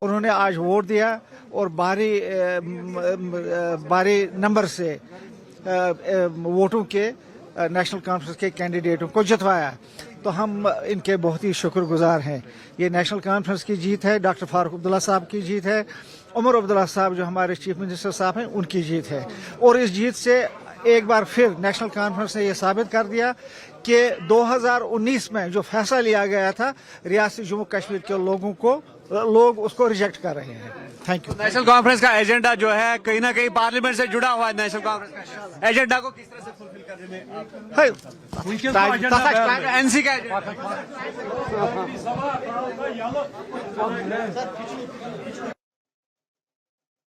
उन्होंने आज वोट दिया और भारी नंबर से वोटों के नेशनल कॉन्फ्रेंस के कैंडिडेटों को जितवाया। तो हम इनके बहुत ही शुक्रगुजार हैं। ये नेशनल कॉन्फ्रेंस की जीत है, डॉक्टर फारूक अब्दुल्ला साहब की जीत है, उमर अब्दुल्ला साहब जो हमारे चीफ मिनिस्टर साहब हैं उनकी जीत है। और इस जीत से एक बार फिर नेशनल कॉन्फ्रेंस ने यह साबित कर दिया कि 2019 में जो फैसला लिया गया था रियासत जम्मू कश्मीर के लोग उसको रिजेक्ट कर रहे हैं। Thank you. नेशनल कॉन्फ्रेंस का एजेंडा जो है कहीं ना कहीं पार्लियामेंट से जुड़ा हुआ है। नेशनल कॉन्फ्रेंस का एजेंडा को किस तरह से फुलफिल करने में एनसी का एजेंडा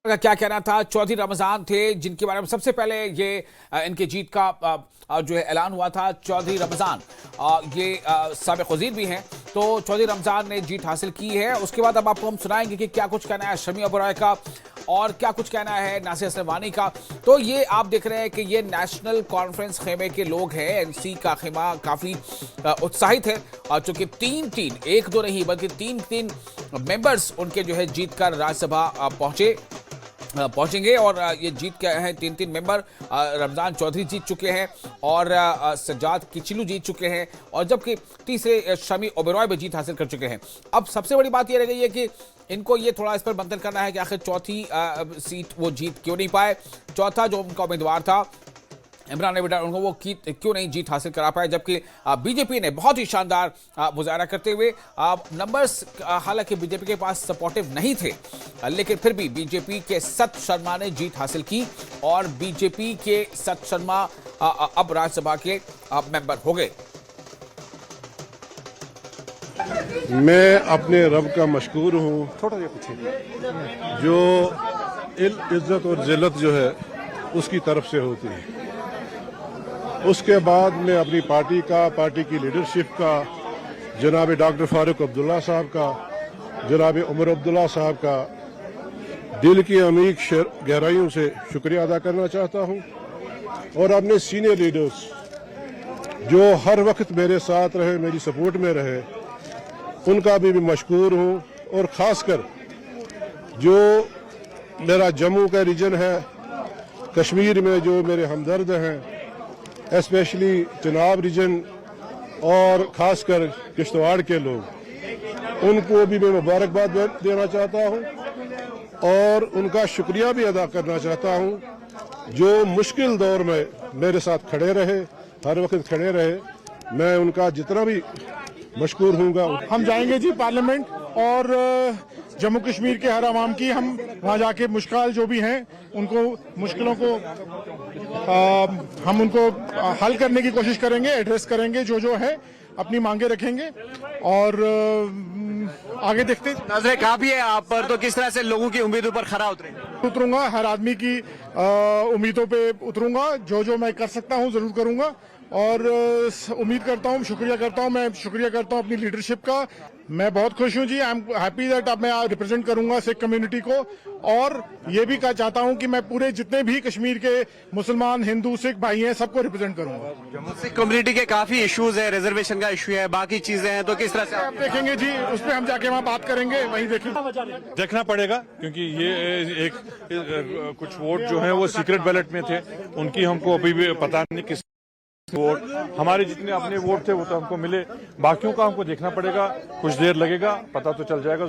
का क्या कहना था? चौधरी रमजान थे जिनके बारे में सबसे पहले ये इनकी जीत का जो है ऐलान हुआ था। चौधरी रमजान ये साबिक वजीर भी हैं, तो चौधरी रमजान ने जीत हासिल की है। उसके बाद अब आपको हम सुनाएंगे कि क्या कुछ कहना है शमी ओबेरॉय का और क्या कुछ कहना है नासिर असलमानी का। तो ये आप देख रहे हैं कि ये नेशनल कॉन्फ्रेंस खेमे के लोग हैं। एनसी का खेमा काफी उत्साहित है, चूंकि तीन एक दो नहीं बल्कि तीन मेंबर्स उनके जो है जीत कर राज्यसभा पहुंचेंगे। और ये जीत के हैं तीन मेंबर। रमजान चौधरी जीत चुके हैं और सज्जाद किचलू जीत चुके हैं, और जबकि तीसरे शमी ओबेरॉय भी जीत हासिल कर चुके हैं। अब सबसे बड़ी बात ये रह गई है कि इनको ये थोड़ा इस पर मंथन करना है कि आखिर चौथी सीट वो जीत क्यों नहीं पाए। चौथा जो उनका उम्मीदवार था इमरान एविडा, उनको वो क्यों नहीं जीत हासिल करा पाए, जबकि बीजेपी ने बहुत ही शानदार मुजाहरा करते हुए नंबर्स हालांकि बीजेपी के पास सपोर्टिव नहीं थे, लेकिन फिर भी बीजेपी के सत शर्मा ने जीत हासिल की और बीजेपी के सत शर्मा अब राज्यसभा के मेंबर हो गए। मैं अपने रब का मशकूर हूँ जो इज्जत और जिल्लत जो है उसकी तरफ से होती है। उसके बाद मैं अपनी पार्टी की लीडरशिप का, जनाब डॉक्टर फारूक अब्दुल्ला साहब का, जनाब उमर अब्दुल्ला साहब का दिल की अमीक गहराइयों से शुक्रिया अदा करना चाहता हूं, और अपने सीनियर लीडर्स जो हर वक्त मेरे साथ रहे, मेरी सपोर्ट में रहे, उनका भी मशकूर हूं। और ख़ासकर जो मेरा जम्मू का रीजन है, कश्मीर में जो मेरे हमदर्द हैं, स्पेशली चिनाब रीजन और ख़ासकर किश्तवाड़ के लोग, उनको भी मैं मुबारकबाद देना चाहता हूं और उनका शुक्रिया भी अदा करना चाहता हूं जो मुश्किल दौर में मेरे साथ खड़े रहे, हर वक्त खड़े रहे। मैं उनका जितना भी मशकूर हूँगा। हम जाएंगे जी पार्लियामेंट, और जम्मू कश्मीर के हर आवाम की हम वहाँ जाके मुश्किल जो भी हैं उनको मुश्किलों को हम उनको हल करने की कोशिश करेंगे, एड्रेस करेंगे, जो है अपनी मांगे रखेंगे और आगे देखते। नजरें काफी है आप पर, तो किस तरह से लोगों की उम्मीदों पर खरा उतरूंगा, हर आदमी की उम्मीदों पे उतरूंगा, जो मैं कर सकता हूँ जरूर करूंगा। और उम्मीद करता हूँ, मैं शुक्रिया करता हूँ अपनी लीडरशिप का। मैं बहुत खुश हूँ जी। आई एम हैप्पी दैट अब मैं रिप्रेजेंट करूंगा सिख कम्युनिटी को, और ये भी चाहता हूँ कि मैं पूरे जितने भी कश्मीर के मुसलमान, हिंदू, सिख भाई हैं सबको रिप्रेजेंट करूंगा। सिख कम्युनिटी के काफी इश्यूज है, रिजर्वेशन का इशू है, बाकी चीजें हैं, तो किस तरह से आप देखेंगे जी, उस पर हम जाके वहाँ बात करेंगे, वहीं देखेंगे। देखना पड़ेगा, क्योंकि ये एक कुछ वोट जो है वो सीक्रेट बैलेट में थे, उनकी हमको अभी भी पता नहीं किस वोट, हमारे जितने अपने वोट थे वो तो हमको मिले, बाकियों का हमको देखना पड़ेगा, कुछ देर लगेगा, पता तो चल जाएगा।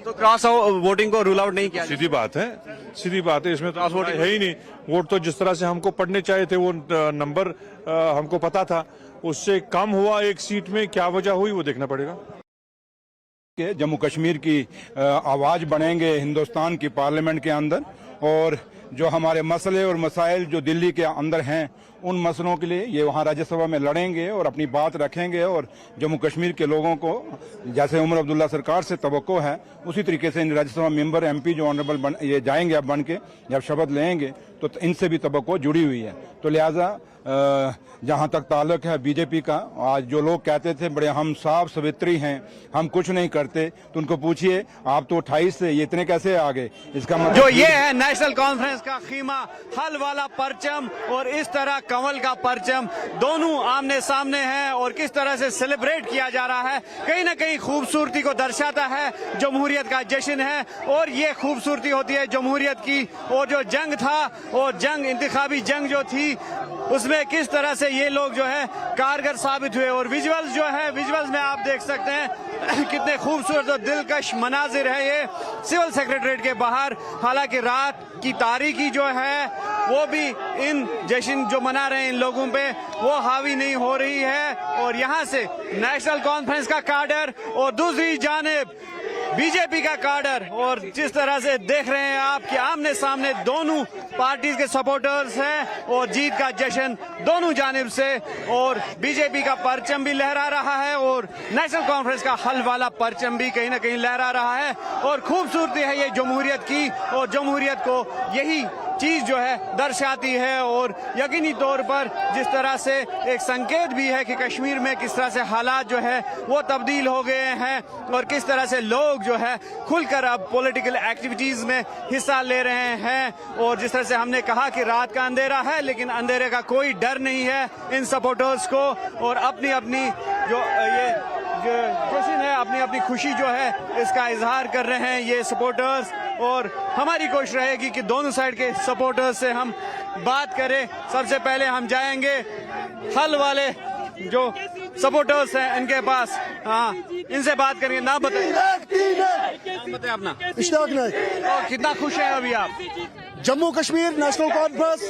तो क्रॉस वोटिंग को रूल आउट नहीं किया? सीधी बात है, इसमें क्रॉस वोटिंग है ही नहीं। वोट तो जिस तरह से हमको पढ़ने चाहिए थे, वो नंबर हमको पता था, उससे कम हुआ एक सीट में, क्या वजह हुई वो देखना पड़ेगा। जम्मू कश्मीर की आवाज बनेंगे हिंदुस्तान की पार्लियामेंट के अंदर, और जो हमारे मसले और मसाइल जो दिल्ली के अंदर हैं उन मसलों के लिए ये वहाँ राज्यसभा में लड़ेंगे और अपनी बात रखेंगे। और जम्मू कश्मीर के लोगों को जैसे उमर अब्दुल्ला सरकार से तवक्को है, उसी तरीके से इन राज्यसभा मेंबर MP जो ऑनरेबल ये जाएंगे अब बन के, जब शपथ लेंगे तो इनसे भी तवक्को जुड़ी हुई है। तो लिहाजा जहाँ तक ताल्लुक है बीजेपी का, आज जो लोग कहते थे बड़े हम साफ सवित्री हैं, हम कुछ नहीं करते, तो उनको पूछिए आप तो 28 से ये इतने कैसे आ गए। इसका मतलब जो ये है नेशनल कॉन्फ्रेंस का खीमा, हल वाला परचम और इस तरह कमल का परचम दोनों आमने सामने हैं और किस तरह से सेलिब्रेट किया जा रहा है, कहीं ना कहीं खूबसूरती को दर्शाता है। जमहूरियत का जश्न है और ये खूबसूरती होती है जमहूरियत की। और जो जंग था, और जंग इंतखाबी जंग जो थी, उसमें किस तरह से ये लोग जो है कारगर साबित हुए। और विजुअल्स जो है, विजुअल्स में आप देख सकते हैं कितने खूबसूरत और दिलकश मनाजिर है ये सिविल सेक्रेटरीट के बाहर। हालांकि रात की तारीकी जो है वो भी इन जश्न जो मना रहे हैं इन लोगों पे वो हावी नहीं हो रही है। और यहाँ से नेशनल कॉन्फ्रेंस का काडर और दूसरी जानिब बीजेपी का काडर, और जिस तरह से देख रहे हैं आप कि आमने सामने दोनों पार्टीज के सपोर्टर्स हैं और जीत का जश्न दोनों जानिब से। और बीजेपी का परचम भी लहरा रहा है और नेशनल कॉन्फ्रेंस का हल वाला परचम भी कहीं ना कहीं लहरा रहा है। और खूबसूरती है ये जमहूरियत की, और जमहूरियत को यही चीज जो है दर्शाती है। और यकीनी तौर पर जिस तरह से एक संकेत भी है कि कश्मीर में किस तरह से हालात जो है वो तब्दील हो गए हैं और किस तरह से लोग जो है खुलकर अब पॉलिटिकल एक्टिविटीज में हिस्सा ले रहे हैं। और जिस तरह से हमने कहा कि रात का अंधेरा है, लेकिन अंधेरे का कोई डर नहीं है इन सपोर्टर्स को। और अपनी अपनी जो ये जश्न है, अपनी अपनी खुशी जो है इसका इजहार कर रहे हैं ये सपोर्टर्स। और हमारी कोशिश रहेगी कि दोनों साइड के सपोर्टर्स से हम बात करें। सबसे पहले हम जाएंगे हल वाले जो सपोर्टर्स हैं इनके पास, हाँ इनसे बात करेंगे। नाम बताइए अपना। इश्ताक नाइक। और कितना खुश हैं अभी आप? जम्मू कश्मीर नेशनल कॉन्फ्रेंस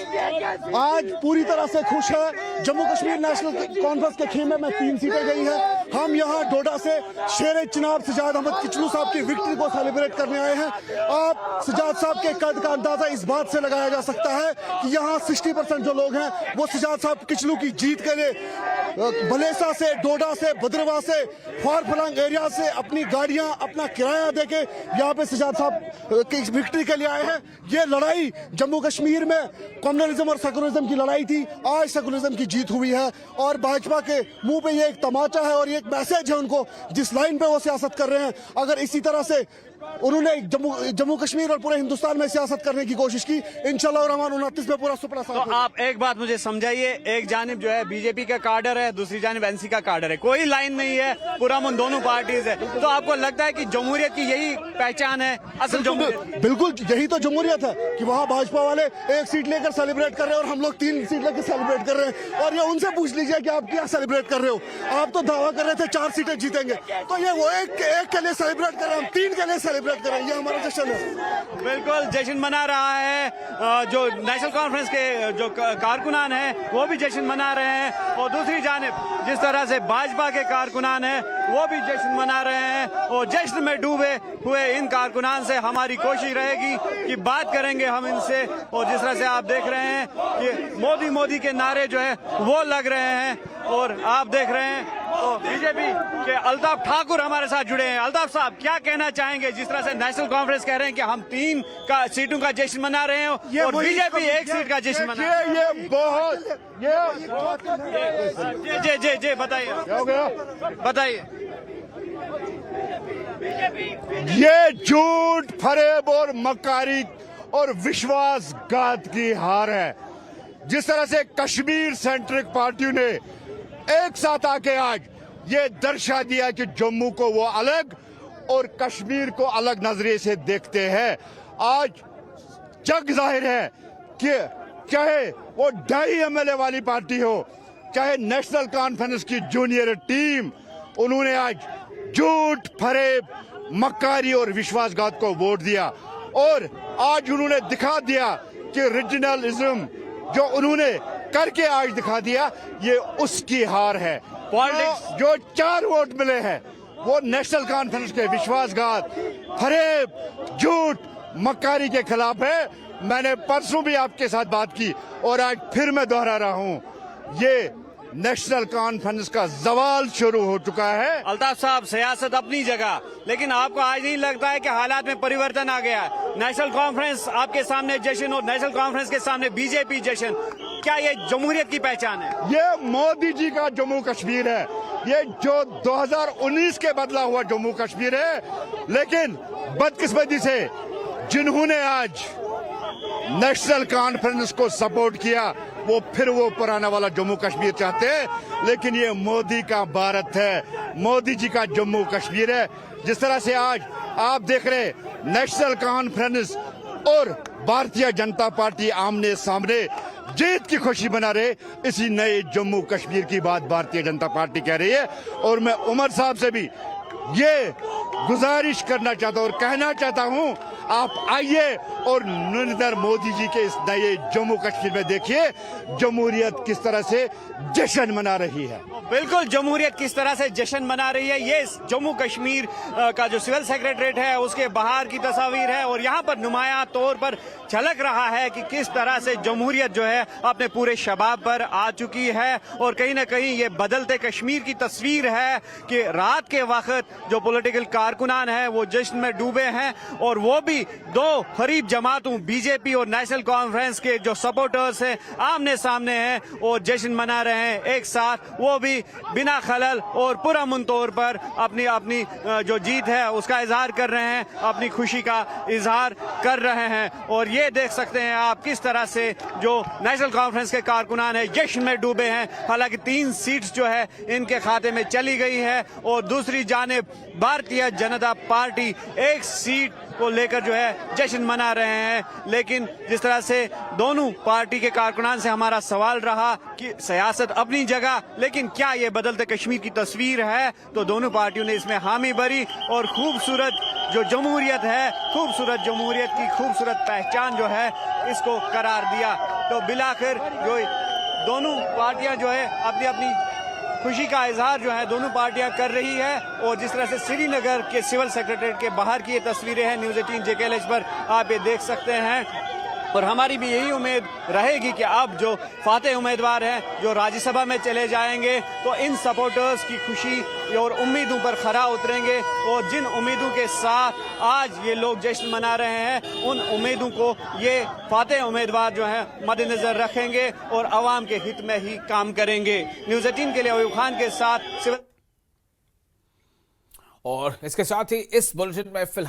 आज पूरी तरह से खुश है। जम्मू कश्मीर नेशनल कॉन्फ्रेंस के खेमे में 3 सीटें गई हैं। हम यहाँ डोडा से शेर चिनाब सजाद अहमद किचलू साहब की विक्ट्री को सेलिब्रेट करने आए हैं। आप सजाद साहब के कद का अंदाजा इस बात से लगाया जा सकता है कि यहाँ 60% जो लोग हैं वो सजाद साहब किचलू की जीत के लिए बलेसा से, डोडा से, भद्रवाह से, फारफलंग एरिया से अपनी गाड़ियां, अपना किराया देके यहाँ पे सजाद साहब की विक्ट्री के लिए आए हैं। ये लड़ाई जम्मू कश्मीर में कम्युनलिज्म और सेकुलरिज्म की लड़ाई थी, आज सेकुलरिज्म की जीत हुई है। और भाजपा के मुंह पे ये एक तमाचा है और ये एक मैसेज है उनको, जिस लाइन पे वो सियासत कर रहे हैं। अगर इसी तरह से उन्होंने जम्मू कश्मीर और पूरे हिंदुस्तान में सियासत करने की कोशिश की, इंशाल्लाह रहमान 29 में पूरा सुपड़ा साफ। तो आप एक बात मुझे समझाइए, एक जानिब जो है बीजेपी का कार्डर है, दूसरी जानिब एनसी का कार्डर है, कोई लाइन नहीं है, पुरअमन दोनों पार्टीज है। तो आपको लगता है कि जमहूरियत की यही पहचान है असल जमहूरियत? बिल्कुल यही तो जमहूरियत है कि वहाँ भाजपा वाले 1 सीट लेकर सेलिब्रेट कर रहे हैं और हम लोग 3 सीट लेकर सेलिब्रेट कर रहे हैं। और ये उनसे पूछ लीजिए कि आप क्या सेलिब्रेट कर रहे हो। आप तो दावा कर रहे थे 4 सीटें जीतेंगे, तो ये वो एक के लिए सेलिब्रेट कर रहे हैं, हम 3 के लिए सेलिब्रेट कर रहे हैं। ये हमारा जश्न है। बिल्कुल जश्न मना रहा है जो नेशनल कॉन्फ्रेंस के जो कारकुनान हैं वो भी जश्न मना रहे हैं। और दूसरी जानिब जिस तरह से भाजपा के कारकुनान हैं वो भी जश्न मना रहे हैं। और जश्न में डूबे हुए इन कारकुनान से हमारी कोशिश रहेगी कि बात करेंगे हम इनसे। और जिस तरह से आप देख रहे हैं कि मोदी मोदी के नारे जो है वो लग रहे हैं। और आप देख रहे हैं तो बीजेपी के अल्ताफ ठाकुर हमारे साथ जुड़े हैं। अल्ताफ साहब क्या कहना चाहेंगे जिस तरह से नेशनल कॉन्फ्रेंस कह रहे हैं कि हम 3 सीटों का जश्न मना रहे हैं और बीजेपी 1 सीट का जश्न मना रहे हैं? ये बहुत जी बताइए, बताइए। ये झूठ, फरेब और मकारी और विश्वासघात की हार है। जिस तरह से कश्मीर सेंट्रिक पार्टियों ने एक साथ आके आज ये दर्शा दिया कि जम्मू को वो अलग और कश्मीर को अलग नजरिए से देखते हैं। आज जग जाहिर है कि चाहे वो 2.5 MLA वाली पार्टी हो, चाहे नेशनल कॉन्फ्रेंस की जूनियर टीम, उन्होंने आज झूठ, फरेब, मक्कारी और विश्वासघात को वोट दिया। और आज उन्होंने दिखा दिया कि रीजनलिज्म जो उन्होंने करके आज दिखा दिया, ये उसकी हार है। पॉलिटिक्स जो 4 वोट मिले हैं वो नेशनल कॉन्फ्रेंस के विश्वासघात, फरेब, झूठ, मक्कारी के खिलाफ है। मैंने परसों भी आपके साथ बात की और आज फिर मैं दोहरा रहा हूं, ये नेशनल कॉन्फ्रेंस का जवाल शुरू हो चुका है। अल्ताफ साहब, सियासत अपनी जगह, लेकिन आपको आज नहीं लगता है कि हालात में परिवर्तन आ गया है? नेशनल कॉन्फ्रेंस आपके सामने जश्न और नेशनल कॉन्फ्रेंस के सामने बीजेपी जश्न, क्या ये जमहूरियत की पहचान है? ये मोदी जी का जम्मू कश्मीर है, ये जो 2019 के बदला हुआ जम्मू कश्मीर है। लेकिन बदकिस्मती से जिन्होंने आज नेशनल कॉन्फ्रेंस को सपोर्ट किया, वो फिर वो पुराना वाला जम्मू कश्मीर चाहते हैं। लेकिन ये मोदी का भारत है, मोदी जी का जम्मू कश्मीर है। जिस तरह से आज आप देख रहे नेशनल कॉन्फ्रेंस और भारतीय जनता पार्टी आमने सामने जीत की खुशी मना रहे, इसी नए जम्मू कश्मीर की बात भारतीय जनता पार्टी कह रही है। और मैं उमर साहब से भी ये गुजारिश करना चाहता हूं और कहना चाहता हूं, आप आइए और नरेंद्र मोदी जी के इस नए जम्मू कश्मीर में देखिए जमहूरियत किस तरह से जश्न मना रही है। बिल्कुल, जमहूरियत किस तरह से जश्न मना रही है। ये जम्मू कश्मीर का जो सिविल सेक्रेटरीट है उसके बाहर की तस्वीर है और यहाँ पर नुमाया तौर पर झलक रहा है कि किस तरह से जमहूरियत जो है अपने पूरे शबाब पर आ चुकी है। और कहीं ना कहीं ये बदलते कश्मीर की तस्वीर है कि रात के वक्त जो पॉलिटिकल कारकुनान है वो जश्न में डूबे हैं और वो भी दो खरीब जमातों बीजेपी और नेशनल कॉन्फ्रेंस के जो सपोर्टर्स हैं आमने सामने हैं और जश्न मना रहे हैं एक साथ, वो भी बिना खलल और पुरअमन तौर पर अपनी अपनी जो जीत है उसका इजहार कर रहे हैं, अपनी खुशी का इजहार कर रहे हैं। और ये देख सकते हैं आप किस तरह से जो नेशनल कॉन्फ्रेंस के कारकुनान है जश्न में डूबे हैं। हालांकि 3 सीट्स जो है इनके खाते में चली गई है और दूसरी जानिब भारतीय जनता पार्टी 1 सीट को लेकर जो है जश्न मना रहे हैं। लेकिन जिस तरह से दोनों पार्टी के कारकुनान से हमारा सवाल रहा कि सियासत अपनी जगह, लेकिन क्या ये बदलते कश्मीर की तस्वीर है, तो दोनों पार्टियों ने इसमें हामी भरी और खूबसूरत जो जमहूरियत है, खूबसूरत जमहूरियत की खूबसूरत पहचान जो है इसको करार दिया। तो बिलाखिर जो दोनों पार्टियां जो है अपनी अपनी खुशी का इजहार जो है दोनों पार्टियां कर रही है। और जिस तरह से श्रीनगर के सिविल सेक्रेटरीट के बाहर की ये तस्वीरें हैं न्यूज़ 18 JKLH पर आप ये देख सकते हैं। और हमारी भी यही उम्मीद रहेगी कि अब जो फातेह उम्मीदवार हैं जो राज्यसभा में चले जाएंगे तो इन सपोर्टर्स की खुशी और उम्मीदों पर खरा उतरेंगे और जिन उम्मीदों के साथ आज ये लोग जश्न मना रहे हैं उन उम्मीदों को ये फातेह उम्मीदवार जो है मद्देनजर रखेंगे और आवाम के हित में ही काम करेंगे। न्यूज़ 18 के लिए अयूब खान के साथ। और इसके साथ ही इस बुलेटिन में फिलहाल